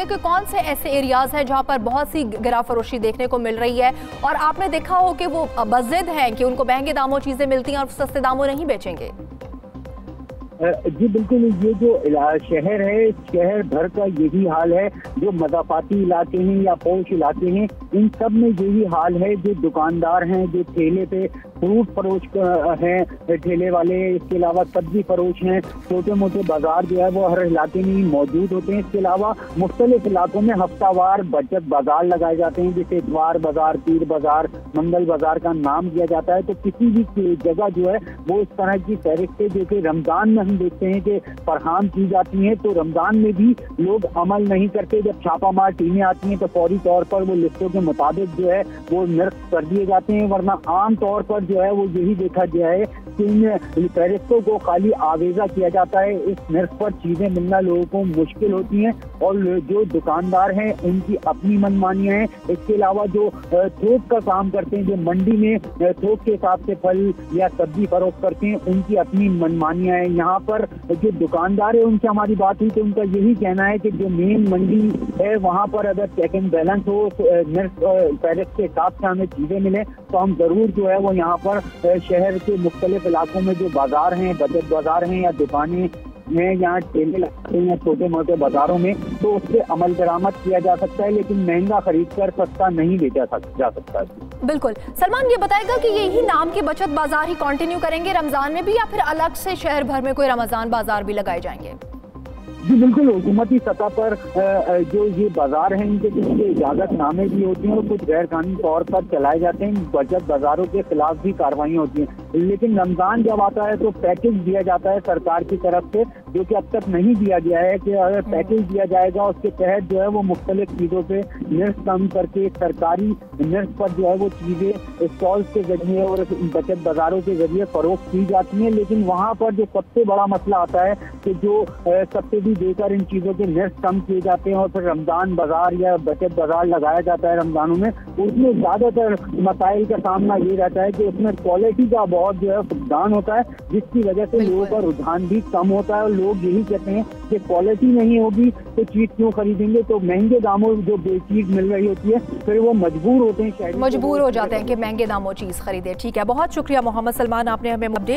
कि कौन से ऐसे एरियाज हैं जहां पर बहुत सी गिरा फरोशी देखने को मिल रही है और आपने देखा हो कि वो बज़िद हैं कि उनको महंगे दामों चीजें मिलती हैं और सस्ते दामों नहीं बेचेंगे? जी बिल्कुल, ये जो शहर है, शहर भर का यही हाल है। जो मज़ाफ़ाती इलाके हैं या पौष इलाके हैं, इन सब में यही हाल है। जो दुकानदार हैं, जो ठेले पे फ्रूट फरोश हैं, ठेले वाले, इसके अलावा सब्जी फरोश हैं, छोटे मोटे बाजार जो है वो हर इलाके में ही मौजूद होते हैं। इसके अलावा मुख्तलिफ इलाकों में हफ्तावार बचत बाजार लगाए जाते हैं, जैसे इतवार बाजार, पीर बाजार, मंगल बाजार का नाम दिया जाता है। तो किसी भी जगह जो है वो इस तरह की फहरिस्तें जो कि रमजान में हम देखते हैं कि फरहम की जाती हैं, तो रमजान में भी लोग अमल नहीं करते। जब छापामार टीमें आती हैं तो फौरी तौर पर वो लिस्टों के मुताबिक जो है वो नर्क कर दिए जाते हैं, वरना आम तौर पर जो है वो यही देखा गया है कि इन फहरिस्तों को खाली आवेजा किया जाता है। इस नर्क पर चीजें मिलना लोगों को मुश्किल होती हैं और जो दुकानदार हैं उनकी अपनी मनमानियां हैं। इसके अलावा जो थोक का काम करते हैं, जो मंडी में थोक के हिसाब से फल या सब्जी फरोख्त करते हैं, उनकी अपनी मनमानियां हैं। यहाँ पर जो दुकानदार है उनसे हमारी बात हुई तो उनका यही कहना है कि जो मेन मंडी है वहाँ पर अगर चेक एंड बैलेंस हो, फहरिस्त के हिसाब से हमें चीजें मिले तो हम जरूर जो है वो यहाँ पर शहर के मुख्तलिफ इलाकों में जो बाजार हैं, बचत बाजार हैं या दुकानें हैं, यहाँ ठेले लगते हैं छोटे मोटे बाजारों में, तो उससे अमल दरामद किया जा सकता है, लेकिन महंगा खरीद कर सस्ता नहीं बेचा जा सकता। बिल्कुल। सलमान, ये बताएगा कि यही नाम के बचत बाजार ही कंटिन्यू करेंगे रमजान में भी, या फिर अलग से शहर भर में कोई रमजान बाजार भी लगाए जाएंगे? जी बिल्कुल, हुकूमती सतह पर जो ये बाजार हैं इनके कुछ इजाजतनामे भी होते हैं और कुछ गैर कानूनी तौर पर चलाए जाते हैं। बचत बाजारों के खिलाफ भी कार्रवाइयाँ होती हैं, लेकिन रमजान जब आता है तो पैकेज दिया जाता है सरकार की तरफ से, जो कि अब तक नहीं दिया गया है। कि अगर पैकेज दिया जाएगा उसके तहत जो है वो मुख्तलिफ चीज़ों पे निर्स कम करके सरकारी निर्स पर जो है वो चीज़ें स्टॉल्स के जरिए और बचत बाजारों के जरिए फरोख्त की जाती हैं। लेकिन वहाँ पर जो सबसे बड़ा मसला आता है कि जो सब्सिडी देकर इन चीज़ों के निर्स कम किए जाते हैं और फिर रमजान बाजार या बचत बाजार लगाया जाता है रमजानों में, उसमें ज़्यादातर मसाइल का सामना ये रहता है कि उसमें क्वालिटी का बहुत जो है फुकदान होता है, जिसकी वजह से लोगों का रुझान भी कम होता है और लोग यही कहते हैं कि क्वालिटी नहीं होगी तो चीज़ क्यों खरीदेंगे। तो महंगे दामों जो चीज़ मिल रही होती है फिर वो मजबूर होते हैं, मजबूर हो जाते हैं कि महंगे दामों चीज़ खरीदे। ठीक है, बहुत शुक्रिया मोहम्मद सलमान, आपने हमें अपडेट